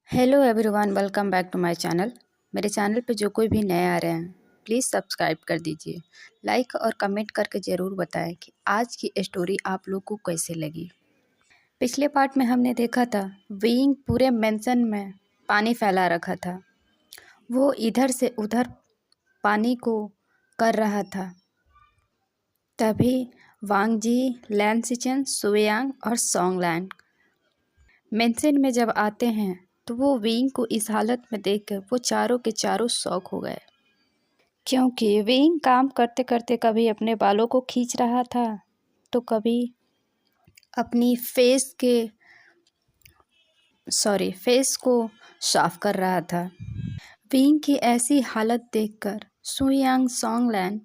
Hello everyone, welcome back to my channel. मेरे channel पे जो कोई भी नए आ रहे हैं प्लीज़ सब्सक्राइब कर दीजिए। लाइक और कमेंट करके ज़रूर बताएं कि आज की स्टोरी आप लोग को कैसे लगी। पिछले पार्ट में हमने देखा था विंग पूरे मेंशन में पानी फैला रखा था। वो इधर से उधर पानी को कर रहा था। तभी वांग जी, लैन सिचन, सुयांग और सोंगलैंग मेंशन में जब आते हैं तो वो विंग को इस हालत में देखकर वो चारों के चारों शॉक हो गए, क्योंकि विंग काम करते करते कभी अपने बालों को खींच रहा था तो कभी अपनी फेस को साफ कर रहा था। विंग की ऐसी हालत देखकर सुयांग, सोंगलैंग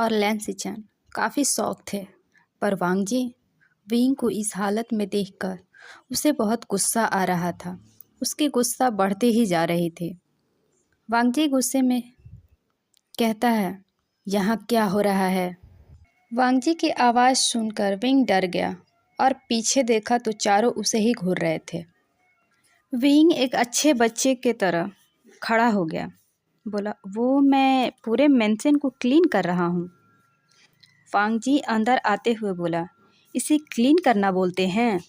और लैन सिचन काफ़ी शौक थे, पर वांग जी विंग को इस हालत में देखकर उसे बहुत गुस्सा आ रहा था। उसकी गुस्सा बढ़ते ही जा रही थी। वांग जी गुस्से में कहता है, यहाँ क्या हो रहा है? वांग जी की आवाज़ सुनकर विंग डर गया और पीछे देखा तो चारों उसे ही घूर रहे थे। विंग एक अच्छे बच्चे की तरह खड़ा हो गया, बोला, वो मैं पूरे मेंशन को क्लीन कर रहा हूँ। वांग जी अंदर आते हुए बोला, इसे क्लीन करना बोलते हैं?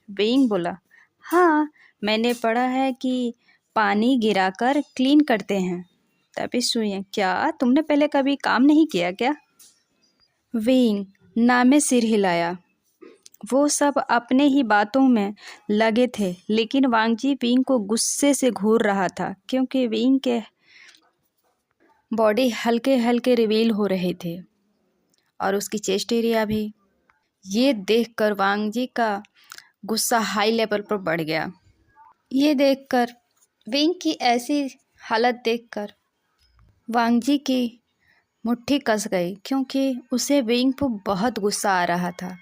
विंग बोला, हाँ, मैंने पढ़ा है कि पानी गिराकर क्लीन करते हैं। तभी सुइयां, क्या तुमने पहले कभी काम नहीं किया क्या? विंग नामे सिर हिलाया। वो सब अपने ही बातों में लगे थे, लेकिन वांगजी विंग को गुस्से से घूर रहा था, क्योंकि विंग के बॉडी हल्के हल्के रिवील हो रहे थे और उसकी चेस्ट एरिया भी। ये देखकर वांगजी का गुस्सा हाई लेवल पर बढ़ गया। ये देखकर विंग की ऐसी हालत देखकर वांगजी की मुट्ठी कस गई, क्योंकि उसे विंग पर बहुत गुस्सा आ रहा था।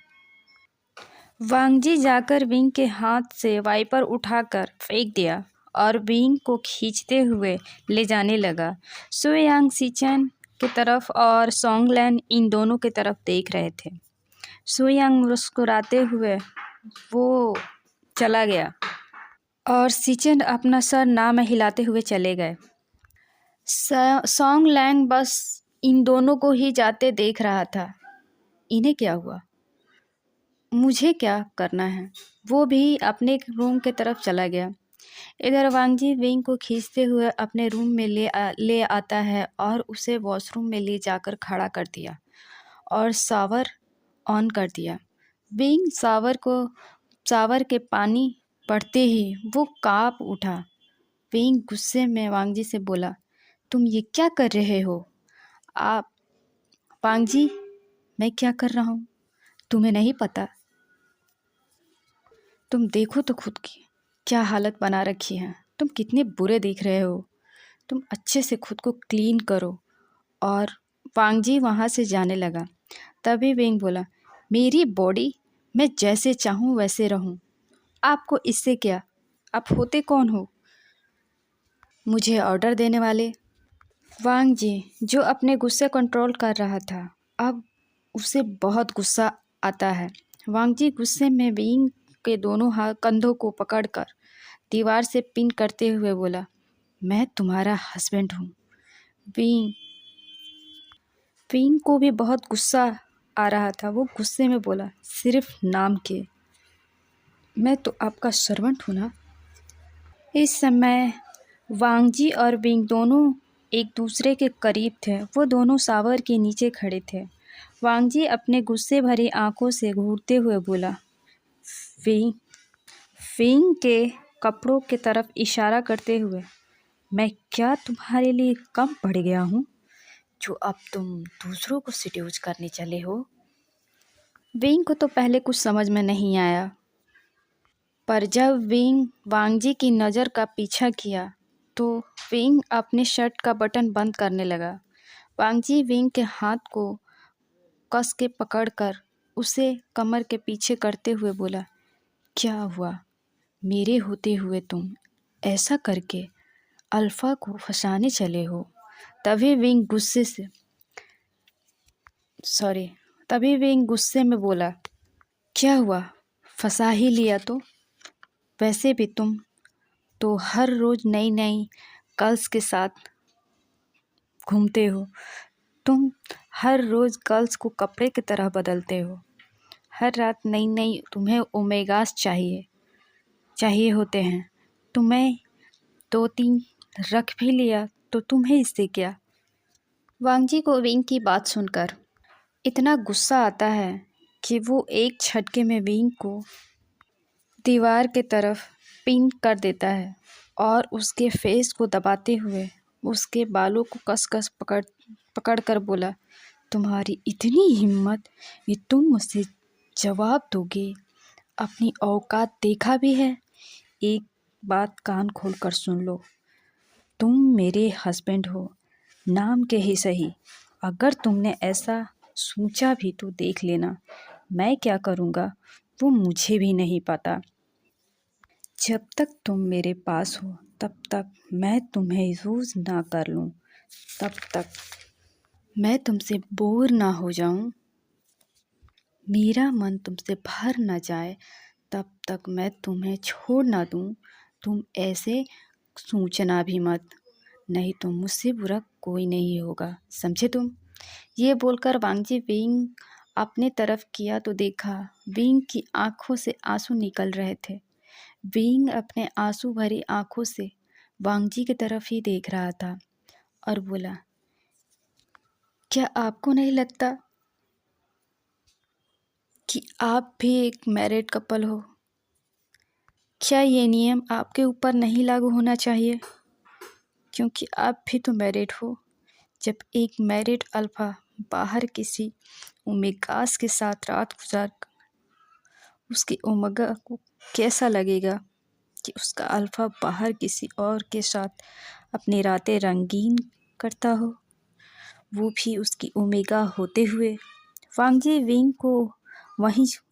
वांगजी जाकर विंग के हाथ से वाइपर उठाकर फेंक दिया और विंग को खींचते हुए ले जाने लगा। सुयांग सिचन की तरफ और सोंगलैंग इन दोनों की तरफ देख रहे थे। सुयांग मुस्कुराते हुए वो चला गया और सिचन अपना सर ना में हिलाते हुए चले गए। सोंगलैंग बस इन दोनों को ही जाते देख रहा था। इन्हें क्या हुआ? मुझे क्या करना है? वो भी अपने रूम की तरफ चला गया। इधर वांगजी विंग को खींचते हुए अपने रूम में ले आता है और उसे वॉशरूम में ले जाकर खड़ा कर दिया और शावर ऑन कर दिया। विंग शावर के पानी पड़ते ही वो कांप उठा। विंग गुस्से में वांगजी से बोला, तुम ये क्या कर रहे हो? आप वांगजी, मैं क्या कर रहा हूँ तुम्हें नहीं पता? तुम देखो तो खुद की क्या हालत बना रखी है। तुम कितने बुरे दिख रहे हो। तुम अच्छे से खुद को क्लीन करो। और वांगजी वहाँ से जाने लगा। तभी विंग बोला, मेरी बॉडी मैं जैसे चाहूँ वैसे रहूँ, आपको इससे क्या? आप होते कौन हो मुझे ऑर्डर देने वाले? वांग जी, जो अपने गुस्से कंट्रोल कर रहा था, अब उसे बहुत गुस्सा आता है। वांग जी गुस्से में विंग के दोनों हाथ कंधों को पकड़कर दीवार से पिन करते हुए बोला, मैं तुम्हारा हस्बैंड हूँ। विंग विंग को भी बहुत गुस्सा आ रहा था। वो गुस्से में बोला, सिर्फ नाम के, मैं तो आपका सर्वेंट हूँ ना। इस समय वांगजी और विंग दोनों एक दूसरे के करीब थे। वो दोनों शावर के नीचे खड़े थे। वांगजी अपने गुस्से भरी आंखों से घूरते हुए बोला, विंग विंग के कपड़ों की तरफ इशारा करते हुए, मैं क्या तुम्हारे लिए कम पड़ गया हूँ जो अब तुम दूसरों को सिड्यूस करने चले हो? विंग को तो पहले कुछ समझ में नहीं आया, पर जब विंग वांगजी की नज़र का पीछा किया तो विंग अपने शर्ट का बटन बंद करने लगा। वांगजी विंग के हाथ को कस के पकड़कर उसे कमर के पीछे करते हुए बोला, क्या हुआ? मेरे होते हुए तुम ऐसा करके अल्फा को फंसाने चले हो? तभी विंग गुस्से में बोला, क्या हुआ? फंसा ही लिया तो? वैसे भी तुम तो हर रोज़ नई नई गर्ल्स के साथ घूमते हो। तुम हर रोज़ गर्ल्स को कपड़े की तरह बदलते हो। हर रात नई नई तुम्हें ओमेगास चाहिए होते हैं। तुम्हें 2-3 रख भी लिया तो तुम्हें इससे क्या। वांगजी को विंग की बात सुनकर इतना गुस्सा आता है कि वो एक झटके में विंग को दीवार के तरफ पिन कर देता है और उसके फेस को दबाते हुए उसके बालों को कस पकड़ कर बोला, तुम्हारी इतनी हिम्मत कि तुम मुझसे जवाब दोगे? अपनी औकात देखा भी है? एक बात कान खोल कर सुन लो, तुम मेरे हस्बैंड हो, नाम के ही सही। अगर तुमने ऐसा सोचा भी तो देख लेना, मैं क्या करूँगा वो मुझे भी नहीं पता। जब तक तुम मेरे पास हो तब तक मैं तुम्हें यूज़ ना कर लूँ, तब तक मैं तुमसे बोर ना हो जाऊँ, मेरा मन तुमसे भर ना जाए, तब तक मैं तुम्हें छोड़ ना दूँ। तुम ऐसे सोचना भी मत, नहीं तो मुझसे बुरा कोई नहीं होगा, समझे तुम? ये बोलकर वांगजी विंग अपने तरफ किया तो देखा विंग की आंखों से आंसू निकल रहे थे। विंग अपने आंसू भरी आंखों से वांगजी की तरफ ही देख रहा था और बोला, क्या आपको नहीं लगता कि आप भी एक मैरिड कपल हो? क्या ये नियम आपके ऊपर नहीं लागू होना चाहिए? क्योंकि आप भी तो मैरिड हो। जब एक मैरिड अल्फा बाहर किसी ओमेगास के साथ रात गुजार उसकी ओमेगा को कैसा लगेगा कि उसका अल्फा बाहर किसी और के साथ अपनी रातें रंगीन करता हो, वो भी उसकी ओमेगा होते हुए।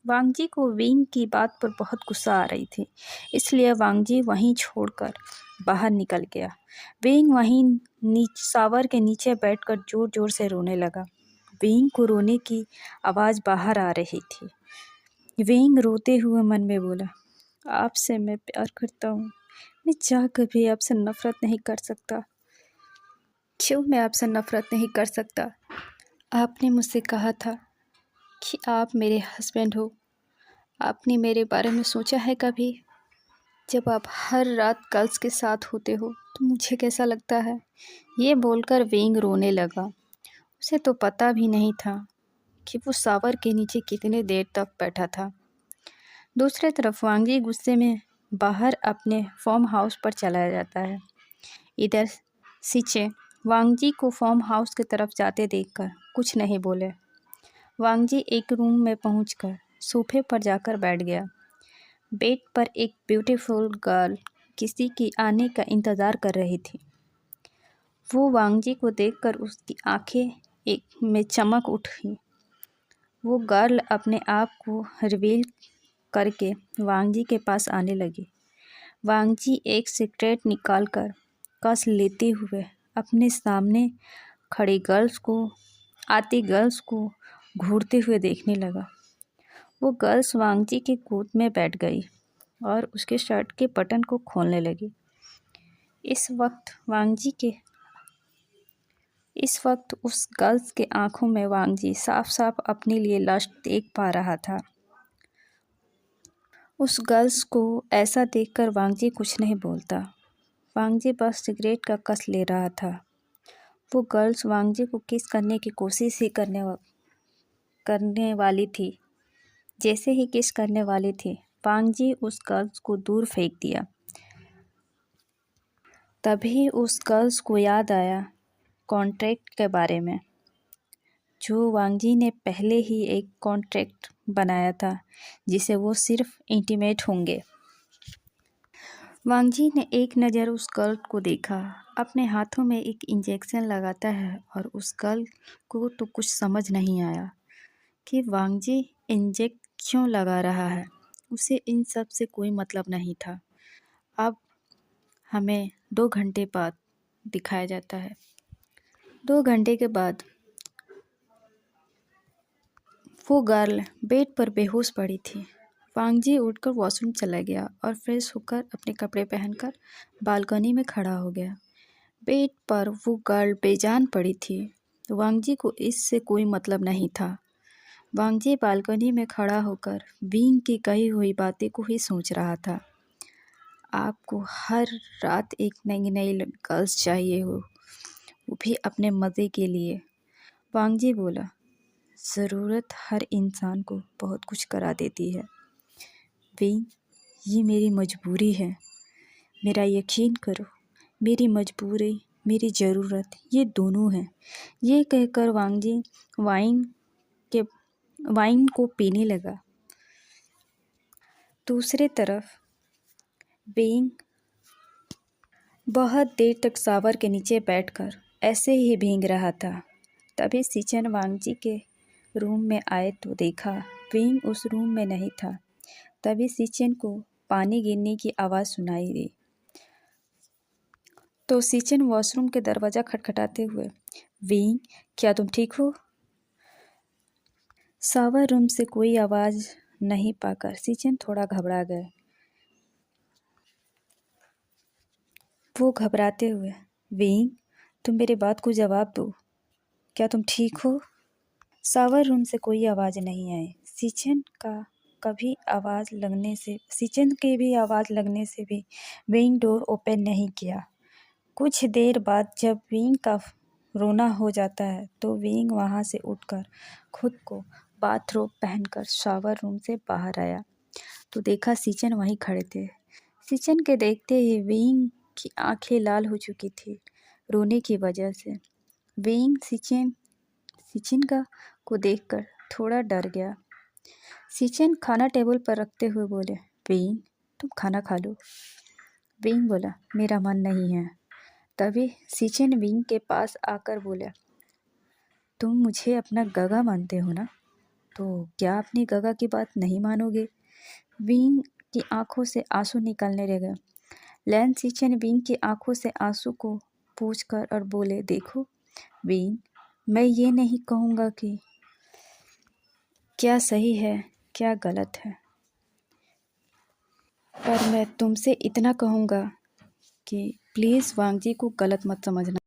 वांगजी को विंग की बात पर बहुत गुस्सा आ रही थी, इसलिए वांगजी वहीं छोड़कर बाहर निकल गया। विंग वहीं सावर के नीचे बैठकर जोर जोर से रोने लगा। विंग को रोने की आवाज़ बाहर आ रही थी। विंग रोते हुए मन में बोला, आपसे मैं प्यार करता हूँ, मैं चाहकर भी आपसे नफरत नहीं कर सकता। क्यों मैं आपसे नफरत नहीं कर सकता? आपने मुझसे कहा था कि आप मेरे हस्बैंड हो। आपने मेरे बारे में सोचा है कभी? जब आप हर रात गर्ल्स के साथ होते हो तो मुझे कैसा लगता है? ये बोलकर विंग रोने लगा। उसे तो पता भी नहीं था कि वो सावर के नीचे कितने देर तक बैठा था। दूसरी तरफ वांगजी गुस्से में बाहर अपने फार्म हाउस पर चला जाता है। इधर सीचे वांगजी को फार्म हाउस की तरफ जाते देखकर कुछ नहीं बोले। वांगजी एक रूम में पहुंचकर सोफे पर जाकर बैठ गया। बेड पर एक ब्यूटीफुल गर्ल किसी की आने का इंतज़ार कर रही थी। वो वांगजी को देखकर उसकी आंखें एक में चमक उठी। वो गर्ल अपने आप को रिवील करके वांगजी के पास आने लगी। वांगजी एक सिगरेट निकालकर कस लेते हुए अपने सामने खड़ी आती गर्ल्स को घूरते हुए देखने लगा। वो गर्ल्स वांगजी के गोद में बैठ गई और उसके शर्ट के बटन को खोलने लगी। इस वक्त उस गर्ल्स के आंखों में वांगजी साफ साफ अपने लिए लस्ट देख पा रहा था। उस गर्ल्स को ऐसा देखकर वांगजी कुछ नहीं बोलता। वांगजी बस सिगरेट का कस ले रहा था। वो गर्ल्स वांगजी को किस करने की कोशिश ही करने वाली थी। जैसे ही किस करने वाली थी, वांगजी उस गर्ल्स को दूर फेंक दिया। तभी उस गर्ल्स को याद आया कॉन्ट्रैक्ट के बारे में, जो वांगजी ने पहले ही एक कॉन्ट्रैक्ट बनाया था जिसे वो सिर्फ इंटीमेट होंगे। वांगजी ने एक नज़र उस गर्ल को देखा। अपने हाथों में एक इंजेक्शन लगाता है और उस गर्ल को तो कुछ समझ नहीं आया कि वांगजी इंजेक्ट क्यों लगा रहा है। उसे इन सब से कोई मतलब नहीं था। अब हमें 2 घंटे बाद दिखाया जाता है। 2 घंटे के बाद वो गर्ल बेड पर बेहोश पड़ी थी। वांगजी उठकर वॉशरूम चला गया और फ्रेश होकर अपने कपड़े पहनकर बालकनी में खड़ा हो गया। बेड पर वो गर्ल बेजान पड़ी थी। वांगजी को इससे कोई मतलब नहीं था। वांगजी बालकनी में खड़ा होकर विंग की कही हुई बातें को ही सोच रहा था। आपको हर रात एक नई नई गर्ल्स चाहिए हो, वो भी अपने मज़े के लिए। वांगजी बोला, ज़रूरत हर इंसान को बहुत कुछ करा देती है विंग, ये मेरी मजबूरी है। मेरा यकीन करो, मेरी मजबूरी, मेरी ज़रूरत ये दोनों हैं। ये कहकर वांगजी वाइन को पीने लगा। दूसरी तरफ विंग बहुत देर तक शावर के नीचे बैठकर ऐसे ही भीग रहा था। तभी सिचन वांगजी के रूम में आए तो देखा विंग उस रूम में नहीं था। तभी सिचन को पानी गिरने की आवाज़ सुनाई दी तो सिचन वॉशरूम के दरवाज़ा खटखटाते हुए, विंग, क्या तुम ठीक हो? शावर रूम से कोई आवाज़ नहीं पाकर सिचन थोड़ा घबरा गए। वो घबराते हुए, विंग, तुम मेरी बात को जवाब दो, क्या तुम ठीक हो? शावर रूम से कोई आवाज़ नहीं आई। सिचन के भी आवाज़ लगने से भी विंग डोर ओपन नहीं किया। कुछ देर बाद जब विंग का रोना हो जाता है तो विंग वहाँ से उठकर खुद को बाथरोब पहनकर शावर रूम से बाहर आया तो देखा सिचन वहीं खड़े थे। सिचन के देखते ही विंग की आंखें लाल हो चुकी थी रोने की वजह से। विंग सिचन को देखकर थोड़ा डर गया। सिचन खाना टेबल पर रखते हुए बोले, विंग, तुम खाना खा लो। विंग बोला, मेरा मन नहीं है। तभी सिचन विंग के पास आकर बोला, तुम मुझे अपना गगा मानते हो ना, तो क्या अपनी गगा की बात नहीं मानोगे? विंग की आंखों से आंसू निकलने लगे। लैन सिचन विंग की आंखों से आंसू को पोंछकर और बोले, देखो विंग, मैं ये नहीं कहूँगा कि क्या सही है क्या गलत है, पर मैं तुमसे इतना कहूँगा कि प्लीज़ वांगजी को गलत मत समझना।